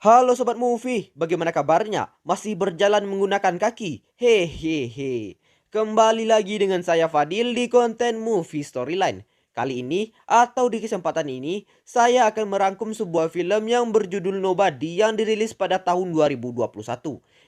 Halo Sobat Movie, bagaimana kabarnya? Masih berjalan menggunakan kaki? Hehehe. Kembali lagi dengan saya Fadil di konten Movie Storyline. Kali ini atau di kesempatan ini, saya akan merangkum sebuah film yang berjudul Nobody yang dirilis pada tahun 2021.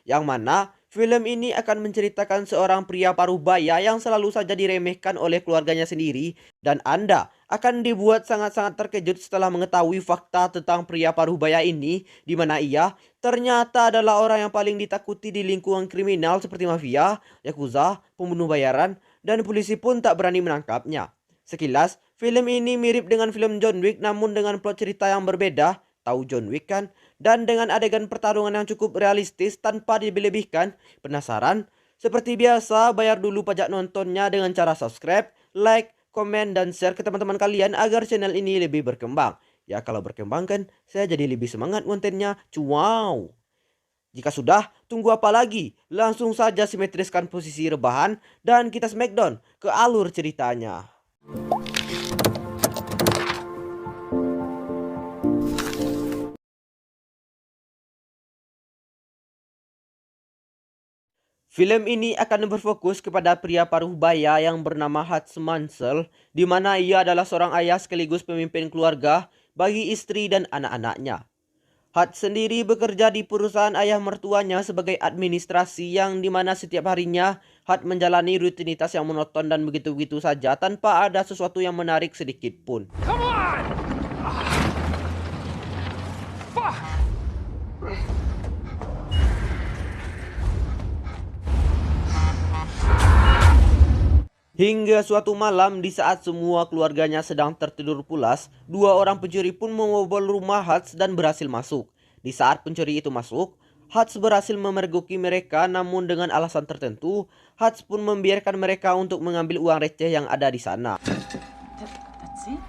Yang mana film ini akan menceritakan seorang pria parubaya yang selalu saja diremehkan oleh keluarganya sendiri, dan Anda akan dibuat sangat-sangat terkejut setelah mengetahui fakta tentang pria parubaya ini, di mana ia ternyata adalah orang yang paling ditakuti di lingkungan kriminal seperti mafia, yakuza, pembunuh bayaran, dan polisi pun tak berani menangkapnya. Sekilas, film ini mirip dengan film John Wick namun dengan plot cerita yang berbeda. Tahu John Wick kan? Dan dengan adegan pertarungan yang cukup realistis tanpa dilebih-lebihkan. Penasaran? Seperti biasa, bayar dulu pajak nontonnya dengan cara subscribe, like, komen, dan share ke teman-teman kalian agar channel ini lebih berkembang. Ya kalau berkembang kan saya jadi lebih semangat kontennya. Wow. Jika sudah, tunggu apa lagi? Langsung saja simetriskan posisi rebahan dan kita smackdown ke alur ceritanya. Film ini akan berfokus kepada pria parubaya yang bernama Hutz Mansell, di mana ia adalah seorang ayah sekaligus pemimpin keluarga bagi istri dan anak-anaknya. Hutz sendiri bekerja di perusahaan ayah mertuanya sebagai administrasi yang dimana setiap harinya Hutz menjalani rutinitas yang monoton dan begitu-begitu saja tanpa ada sesuatu yang menarik sedikit pun. Come on! Fuck! Hingga suatu malam di saat semua keluarganya sedang tertidur pulas, dua orang pencuri pun membobol rumah Hutz dan berhasil masuk. Di saat pencuri itu masuk, Hutz berhasil memergoki mereka, namun dengan alasan tertentu, Hutz pun membiarkan mereka untuk mengambil uang receh yang ada di sana. That's it?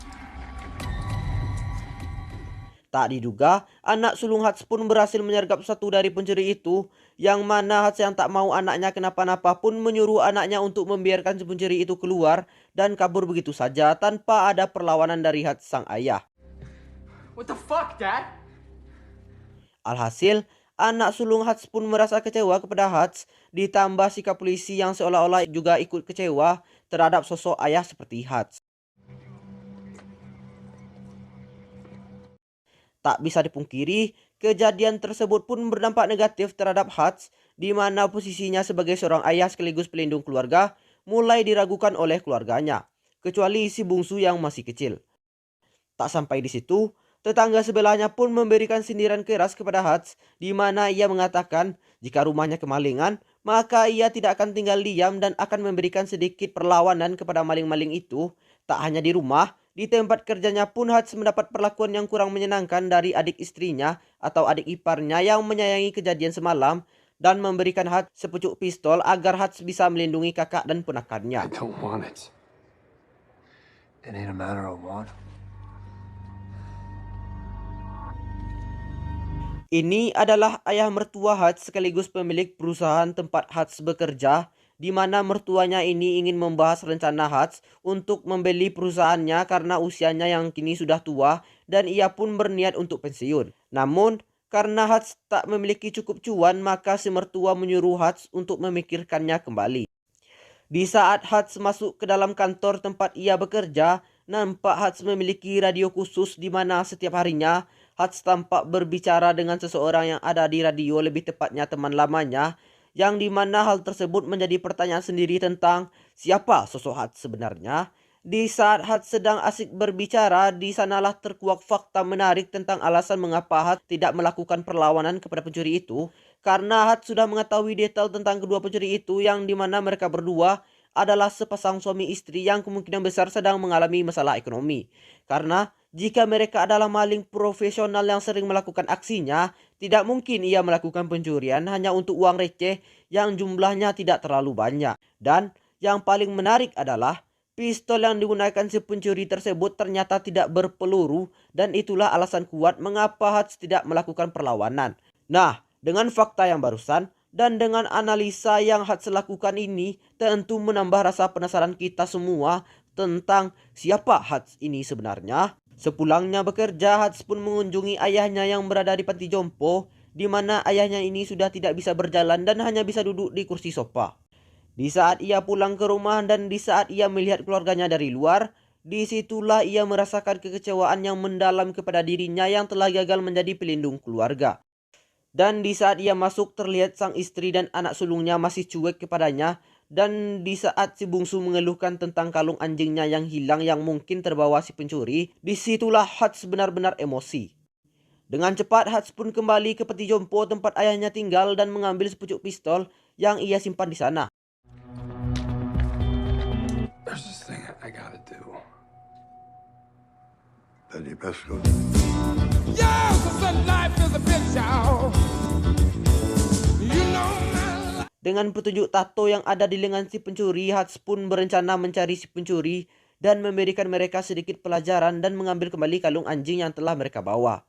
Tak diduga, anak sulung Hutz pun berhasil menyergap satu dari pencuri itu, yang mana Hutz yang tak mau anaknya kenapa-napa pun menyuruh anaknya untuk membiarkan si pencuri itu keluar dan kabur begitu saja tanpa ada perlawanan dari Hutz sang ayah. What the fuck, Dad? Alhasil, anak sulung Hutz pun merasa kecewa kepada Hutz, ditambah sikap polisi yang seolah-olah juga ikut kecewa terhadap sosok ayah seperti Hutz. Tak bisa dipungkiri, kejadian tersebut pun berdampak negatif terhadap Hutz, di mana posisinya sebagai seorang ayah sekaligus pelindung keluarga mulai diragukan oleh keluarganya, kecuali si bungsu yang masih kecil. Tak sampai di situ, tetangga sebelahnya pun memberikan sindiran keras kepada Hutz, di mana ia mengatakan jika rumahnya kemalingan, maka ia tidak akan tinggal diam dan akan memberikan sedikit perlawanan kepada maling-maling itu. Tak hanya di rumah, di tempat kerjanya pun Hutz mendapat perlakuan yang kurang menyenangkan dari adik istrinya atau adik iparnya yang menyayangi kejadian semalam dan memberikan Hutz sepucuk pistol agar Hutz bisa melindungi kakak dan ponakannya. I don't want it. It ain't a matter of want. Ini adalah ayah mertua Hutz sekaligus pemilik perusahaan tempat Hutz bekerja, di mana mertuanya ini ingin membahas rencana Hutz untuk membeli perusahaannya karena usianya yang kini sudah tua dan ia pun berniat untuk pensiun. Namun, karena Hutz tak memiliki cukup cuan, maka si mertua menyuruh Hutz untuk memikirkannya kembali. Di saat Hutz masuk ke dalam kantor tempat ia bekerja, nampak Hutz memiliki radio khusus di mana setiap harinya Hutz tampak berbicara dengan seseorang yang ada di radio, lebih tepatnya teman lamanya, yang dimana hal tersebut menjadi pertanyaan sendiri tentang siapa sosok Hutz sebenarnya. Di saat Hutz sedang asik berbicara, di sanalah terkuak fakta menarik tentang alasan mengapa Hutz tidak melakukan perlawanan kepada pencuri itu. Karena Hutz sudah mengetahui detail tentang kedua pencuri itu, yang dimana mereka berdua adalah sepasang suami istri yang kemungkinan besar sedang mengalami masalah ekonomi. Karena jika mereka adalah maling profesional yang sering melakukan aksinya, tidak mungkin ia melakukan pencurian hanya untuk uang receh yang jumlahnya tidak terlalu banyak. Dan yang paling menarik adalah pistol yang digunakan si pencuri tersebut ternyata tidak berpeluru, dan itulah alasan kuat mengapa Hutz tidak melakukan perlawanan. Nah, dengan fakta yang barusan dan dengan analisa yang Hutz lakukan ini tentu menambah rasa penasaran kita semua tentang siapa Hutz ini sebenarnya. Sepulangnya bekerja, Hats pun mengunjungi ayahnya yang berada di panti jompo, di mana ayahnya ini sudah tidak bisa berjalan dan hanya bisa duduk di kursi sofa. Di saat ia pulang ke rumah dan di saat ia melihat keluarganya dari luar, disitulah ia merasakan kekecewaan yang mendalam kepada dirinya yang telah gagal menjadi pelindung keluarga. Dan di saat ia masuk terlihat sang istri dan anak sulungnya masih cuek kepadanya. Dan di saat si bungsu mengeluhkan tentang kalung anjingnya yang hilang yang mungkin terbawa si pencuri, disitulah Hats benar-benar emosi. Dengan cepat Hats pun kembali ke peti jompo tempat ayahnya tinggal dan mengambil sepucuk pistol yang ia simpan di sana. There's this thing I gotta do. Then you best go. Yes, life is a bitch, y'all. You know my life. Dengan petunjuk tato yang ada di lengan si pencuri, Hats pun berencana mencari si pencuri dan memberikan mereka sedikit pelajaran dan mengambil kembali kalung anjing yang telah mereka bawa.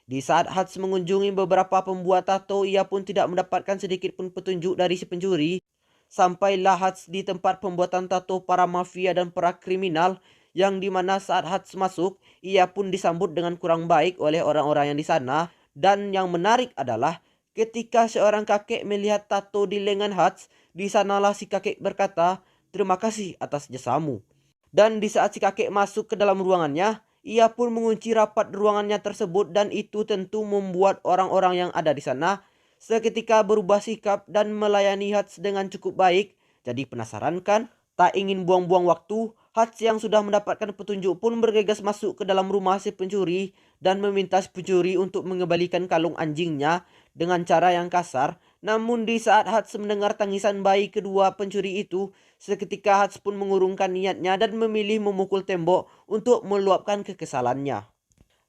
Di saat Hats mengunjungi beberapa pembuat tato, ia pun tidak mendapatkan sedikit pun petunjuk dari si pencuri. Sampailah Hats di tempat pembuatan tato para mafia dan para kriminal, yang dimana saat Hats masuk, ia pun disambut dengan kurang baik oleh orang-orang yang di sana. Dan yang menarik adalah ketika seorang kakek melihat tato di lengan Hats, di sanalah si kakek berkata, "Terima kasih atas jasamu." Dan di saat si kakek masuk ke dalam ruangannya, ia pun mengunci rapat ruangannya tersebut dan itu tentu membuat orang-orang yang ada di sana seketika berubah sikap dan melayani Hats dengan cukup baik. Jadi penasaran kan? Tak ingin buang-buang waktu, Hats yang sudah mendapatkan petunjuk pun bergegas masuk ke dalam rumah si pencuri dan meminta si pencuri untuk mengembalikan kalung anjingnya dengan cara yang kasar. Namun di saat Hats mendengar tangisan bayi kedua pencuri itu, seketika Hats pun mengurungkan niatnya dan memilih memukul tembok untuk meluapkan kekesalannya.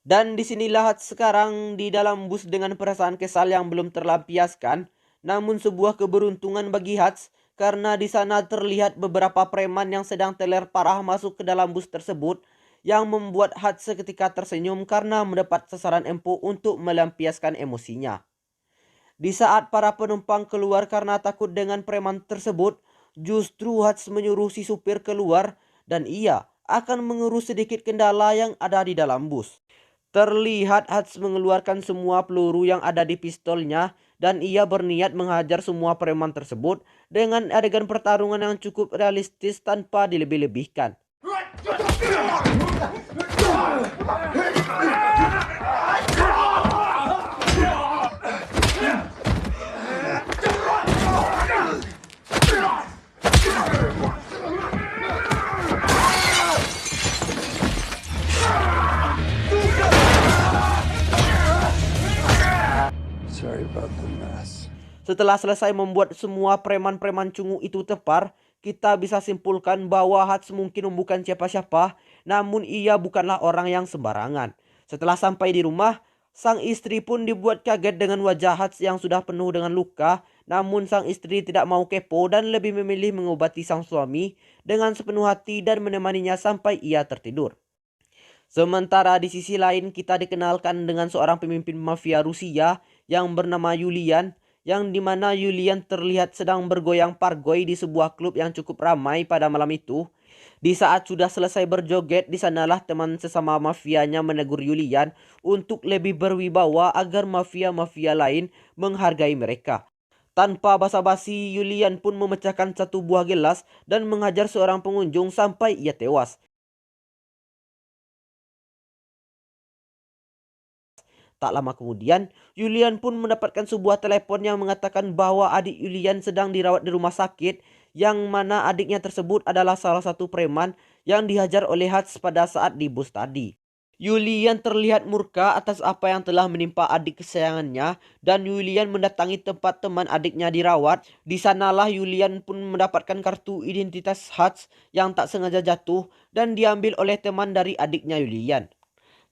Dan disinilah Hats sekarang di dalam bus dengan perasaan kesal yang belum terlampiaskan. Namun sebuah keberuntungan bagi Hats karena di sana terlihat beberapa preman yang sedang teler parah masuk ke dalam bus tersebut, yang membuat Hats seketika tersenyum karena mendapat sasaran empuk untuk melampiaskan emosinya. Di saat para penumpang keluar karena takut dengan preman tersebut, justru Hats menyuruh si supir keluar dan ia akan mengurus sedikit kendala yang ada di dalam bus. Terlihat Hats mengeluarkan semua peluru yang ada di pistolnya dan ia berniat menghajar semua preman tersebut dengan adegan pertarungan yang cukup realistis tanpa dilebih-lebihkan. Sorry about the mess. Setelah selesai membuat semua preman-preman cungu itu tepar, kita bisa simpulkan bahwa Hats mungkin bukan siapa-siapa, namun ia bukanlah orang yang sembarangan. Setelah sampai di rumah, sang istri pun dibuat kaget dengan wajah Hats yang sudah penuh dengan luka. Namun sang istri tidak mau kepo dan lebih memilih mengobati sang suami dengan sepenuh hati dan menemaninya sampai ia tertidur. Sementara di sisi lain kita dikenalkan dengan seorang pemimpin mafia Rusia yang bernama Yulian, yang dimana Yulian terlihat sedang bergoyang pargoi di sebuah klub yang cukup ramai pada malam itu. Di saat sudah selesai berjoget, di sanalah teman sesama mafianya menegur Yulian untuk lebih berwibawa agar mafia-mafia lain menghargai mereka. Tanpa basa-basi, Yulian pun memecahkan satu buah gelas dan menghajar seorang pengunjung sampai ia tewas. Tak lama kemudian, Yulian pun mendapatkan sebuah telepon yang mengatakan bahwa adik Yulian sedang dirawat di rumah sakit, yang mana adiknya tersebut adalah salah satu preman yang dihajar oleh Hats pada saat di bus tadi. Yulian terlihat murka atas apa yang telah menimpa adik kesayangannya dan Yulian mendatangi tempat teman adiknya dirawat. Di sanalah Yulian pun mendapatkan kartu identitas Hats yang tak sengaja jatuh dan diambil oleh teman dari adiknya Yulian.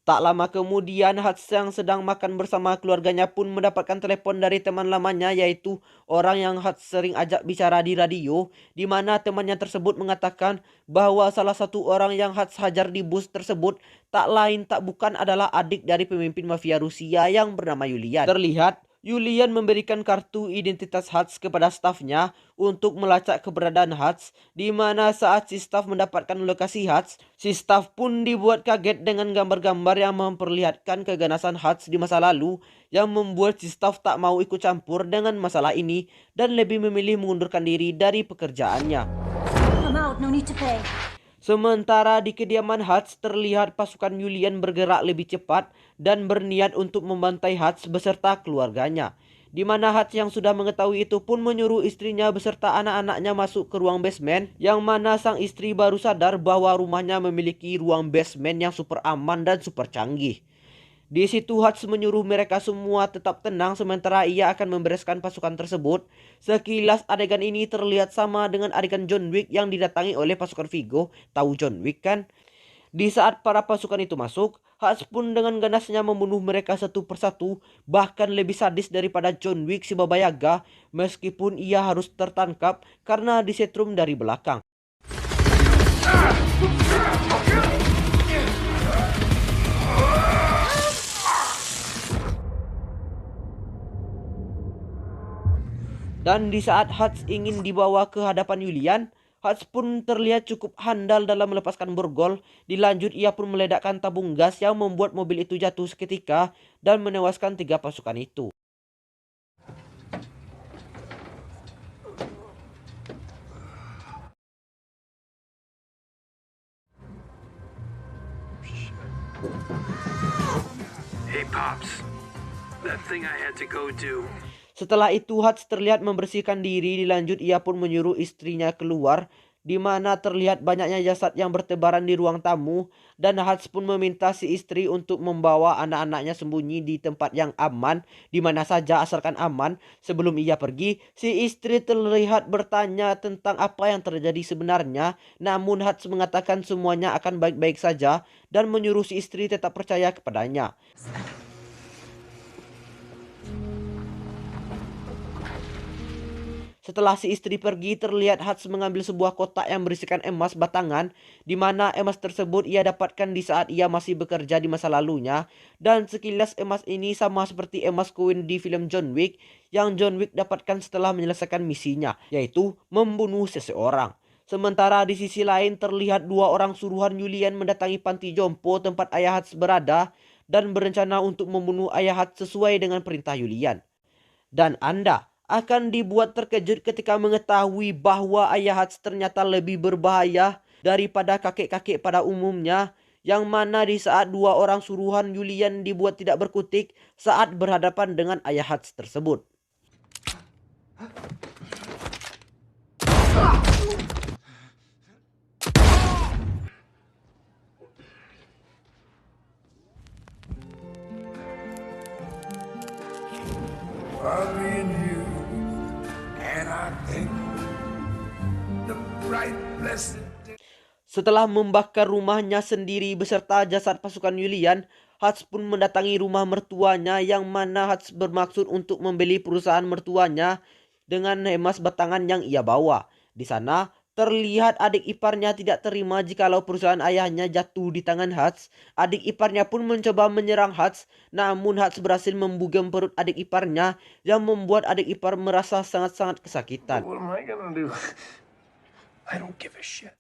Tak lama kemudian Hats yang sedang makan bersama keluarganya pun mendapatkan telepon dari teman lamanya, yaitu orang yang Hats sering ajak bicara di radio, di mana temannya tersebut mengatakan bahwa salah satu orang yang Hats hajar di bus tersebut tak lain tak bukan adalah adik dari pemimpin mafia Rusia yang bernama Yulian. Terlihat Julian memberikan kartu identitas Hutz kepada stafnya untuk melacak keberadaan Hutz, di mana saat si staf mendapatkan lokasi Hutz, si staf pun dibuat kaget dengan gambar-gambar yang memperlihatkan keganasan Hutz di masa lalu, yang membuat si staf tak mau ikut campur dengan masalah ini dan lebih memilih mengundurkan diri dari pekerjaannya. I'm out, no need to pay. Sementara di kediaman Hutz terlihat pasukan Julian bergerak lebih cepat dan berniat untuk membantai Hutz beserta keluarganya. Di mana Hutz yang sudah mengetahui itu pun menyuruh istrinya beserta anak-anaknya masuk ke ruang basement, yang mana sang istri baru sadar bahwa rumahnya memiliki ruang basement yang super aman dan super canggih. Di situ Hutz menyuruh mereka semua tetap tenang sementara ia akan membereskan pasukan tersebut. Sekilas adegan ini terlihat sama dengan adegan John Wick yang didatangi oleh pasukan Vigo. Tahu John Wick kan? Di saat para pasukan itu masuk, Hutz pun dengan ganasnya membunuh mereka satu persatu, bahkan lebih sadis daripada John Wick si Baba Yaga, meskipun ia harus tertangkap karena disetrum dari belakang. Dan di saat Hutz ingin dibawa ke hadapan Julian, Hutz pun terlihat cukup handal dalam melepaskan borgol. Dilanjut ia pun meledakkan tabung gas yang membuat mobil itu jatuh seketika dan menewaskan 3 pasukan itu. Hey, Pops. That thing I had to go do. Setelah itu Hutz terlihat membersihkan diri, dilanjut ia pun menyuruh istrinya keluar, di mana terlihat banyaknya jasad yang bertebaran di ruang tamu, dan Hutz pun meminta si istri untuk membawa anak-anaknya sembunyi di tempat yang aman, di mana saja asalkan aman. Sebelum ia pergi, si istri terlihat bertanya tentang apa yang terjadi sebenarnya, namun Hutz mengatakan semuanya akan baik-baik saja dan menyuruh si istri tetap percaya kepadanya. Setelah si istri pergi, terlihat Hutz mengambil sebuah kotak yang berisikan emas batangan, di mana emas tersebut ia dapatkan di saat ia masih bekerja di masa lalunya, dan sekilas emas ini sama seperti emas koin di film John Wick yang John Wick dapatkan setelah menyelesaikan misinya, yaitu membunuh seseorang. Sementara di sisi lain terlihat 2 orang suruhan Julian mendatangi panti jompo tempat ayah Hutz berada dan berencana untuk membunuh ayah Hutz sesuai dengan perintah Julian. Dan Anda akan dibuat terkejut ketika mengetahui bahwa ayah Hutz ternyata lebih berbahaya daripada kakek-kakek pada umumnya, yang mana di saat 2 orang suruhan Julian dibuat tidak berkutik saat berhadapan dengan ayah Hutz tersebut. Setelah membakar rumahnya sendiri beserta jasad pasukan Julian, Hutz pun mendatangi rumah mertuanya, yang mana Hutz bermaksud untuk membeli perusahaan mertuanya dengan emas batangan yang ia bawa. Di sana terlihat adik iparnya tidak terima jikalau perusahaan ayahnya jatuh di tangan Hutz. Adik iparnya pun mencoba menyerang Hutz, namun Hutz berhasil membugem perut adik iparnya yang membuat adik ipar merasa sangat-sangat kesakitan. What am I gonna do? I don't give a shit.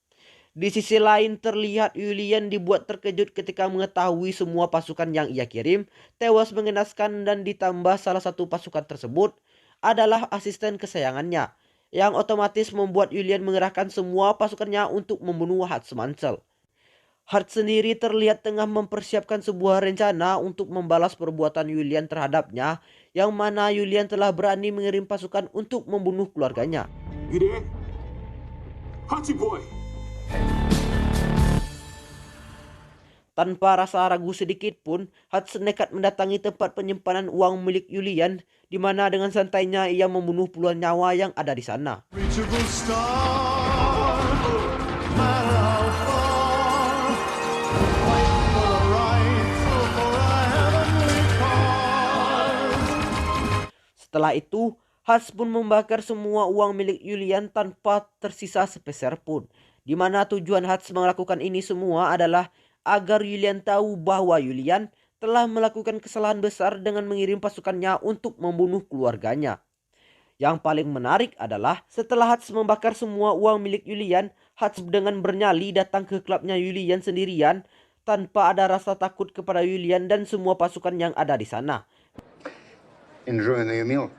Di sisi lain terlihat Julian dibuat terkejut ketika mengetahui semua pasukan yang ia kirim tewas mengenaskan, dan ditambah salah satu pasukan tersebut adalah asisten kesayangannya, yang otomatis membuat Julian mengerahkan semua pasukannya untuk membunuh Hutz Mansell. Hutz sendiri terlihat tengah mempersiapkan sebuah rencana untuk membalas perbuatan Julian terhadapnya, yang mana Julian telah berani mengirim pasukan untuk membunuh keluarganya. You there? Hutzy boy! Tanpa rasa ragu sedikit pun, Hutz nekat mendatangi tempat penyimpanan uang milik Julian, di mana dengan santainya ia membunuh puluhan nyawa yang ada di sana. Setelah itu, Hutz pun membakar semua uang milik Julian tanpa tersisa sepeser pun, di mana tujuan Hutz melakukan ini semua adalah agar Julian tahu bahwa Julian telah melakukan kesalahan besar dengan mengirim pasukannya untuk membunuh keluarganya. Yang paling menarik adalah setelah Hutch membakar semua uang milik Julian, Hutch dengan bernyali datang ke klubnya Julian sendirian tanpa ada rasa takut kepada Julian dan semua pasukan yang ada di sana. Enjoying the meal?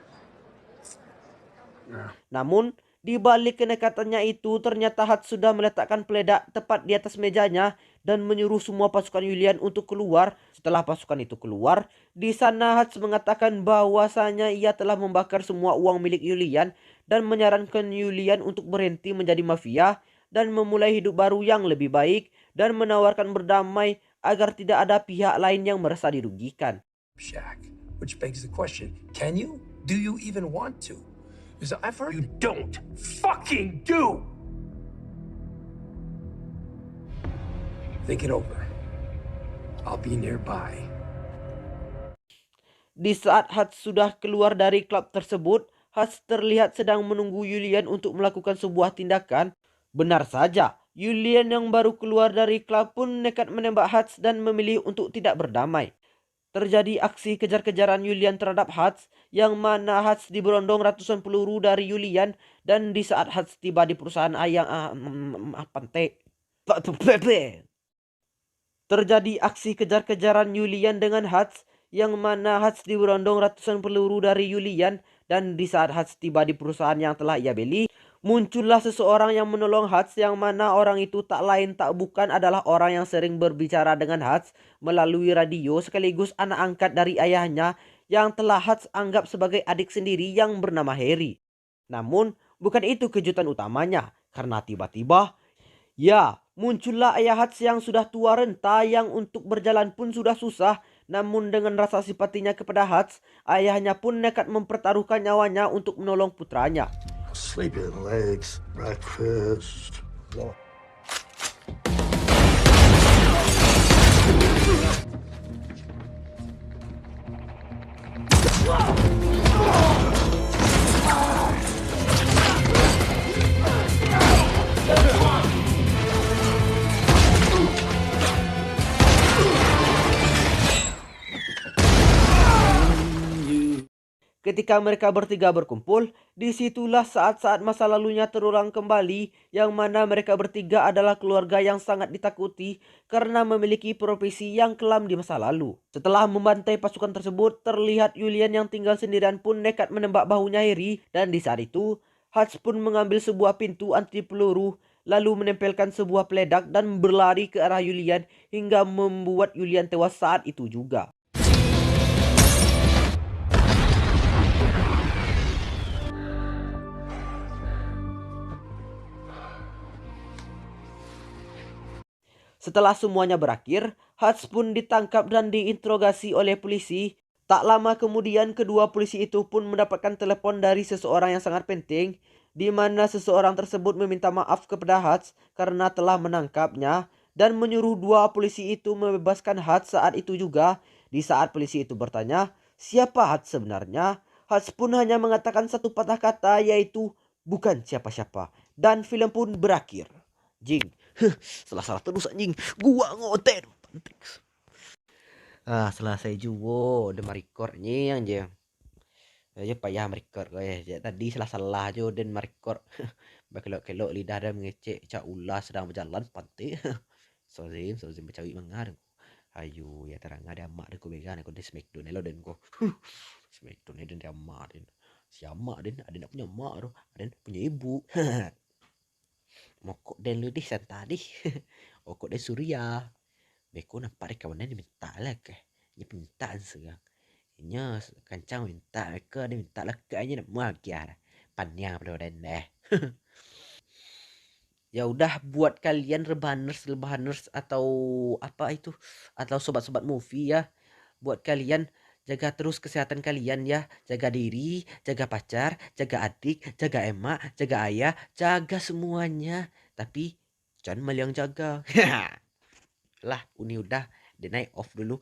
Namun, di balik kenekatannya itu, ternyata Hutch sudah meletakkan peledak tepat di atas mejanya dan menyuruh semua pasukan Julian untuk keluar. Setelah pasukan itu keluar, di sana Hutch mengatakan bahwasanya ia telah membakar semua uang milik Julian dan menyarankan Julian untuk berhenti menjadi mafia dan memulai hidup baru yang lebih baik dan menawarkan berdamai agar tidak ada pihak lain yang merasa dirugikan. Shack, which begs the question, can you? Do you even want to? Because I've heard You don't fucking do! Think it over. I'll be nearby. Di saat Hutch sudah keluar dari klub tersebut, Hutch terlihat sedang menunggu Julian untuk melakukan sebuah tindakan. Benar saja, Julian yang baru keluar dari klub pun nekat menembak Hutch dan memilih untuk tidak berdamai. Terjadi aksi kejar-kejaran Julian terhadap Hutch, yang mana Hutch diberondong ratusan peluru dari Julian, dan di saat Hutch tiba di perusahaan terjadi aksi kejar-kejaran Julian dengan Hutch, yang mana Hutch diberondong ratusan peluru dari Julian, dan di saat Hutch tiba di perusahaan yang telah ia beli, muncullah seseorang yang menolong Hutch, yang mana orang itu tak lain tak bukan adalah orang yang sering berbicara dengan Hutch melalui radio sekaligus anak angkat dari ayahnya yang telah Hutch anggap sebagai adik sendiri yang bernama Harry. Namun bukan itu kejutan utamanya, karena tiba-tiba muncullah ayah Hutch yang sudah tua renta, yang untuk berjalan pun sudah susah. Namun dengan rasa simpatinya kepada Hutch, ayahnya pun nekat mempertaruhkan nyawanya untuk menolong putranya. Sleeping legs, breakfast. Ketika mereka bertiga berkumpul, disitulah saat-saat masa lalunya terulang kembali, yang mana mereka bertiga adalah keluarga yang sangat ditakuti karena memiliki profesi yang kelam di masa lalu. Setelah membantai pasukan tersebut, terlihat Julian yang tinggal sendirian pun nekat menembak bahunya Harry, dan di saat itu Hutch pun mengambil sebuah pintu anti peluru, lalu menempelkan sebuah peledak dan berlari ke arah Julian hingga membuat Julian tewas saat itu juga. Setelah semuanya berakhir, Hutch pun ditangkap dan diinterogasi oleh polisi. Tak lama kemudian, kedua polisi itu pun mendapatkan telepon dari seseorang yang sangat penting, di mana seseorang tersebut meminta maaf kepada Hutch karena telah menangkapnya dan menyuruh dua polisi itu membebaskan Hutch saat itu juga. Di saat polisi itu bertanya, siapa Hutch sebenarnya? Hutch pun hanya mengatakan satu patah kata, yaitu bukan siapa-siapa. Dan film pun berakhir. Jing. Salah terus anjing. Gua ngoten. Selesai juga. Udah merecord ni aja. Ya payah merecord guys. Tadi salah aja dan merecord. Kelok-kelok lidah dah mengecek. Cak ulah sedang berjalan pantai. Sozim bercawi mengar. Ayo ya terang ada mak aku began aku di Smackdown lo dan ko. Smackdown dan dia mak dan. Siapa dan ada nak punya mak tu. Ada punya ibu. Mokok dan lu deh tadi. Okok dan Surya. Beko nampak dia kawan dia minta lah ke. Dia minta segang. Nya kancang minta ke dia minta lah ke aja nak muagiar. Panyang pada dan deh. Ya udah buat kalian rebahaners atau apa itu atau sobat-sobat movie ya. Buat kalian jaga terus kesehatan kalian ya. Jaga diri, jaga pacar, jaga adik, jaga emak, jaga ayah, jaga semuanya. Tapi jangan mal yang jaga. Lah, Uni udah. Dia naik off dulu.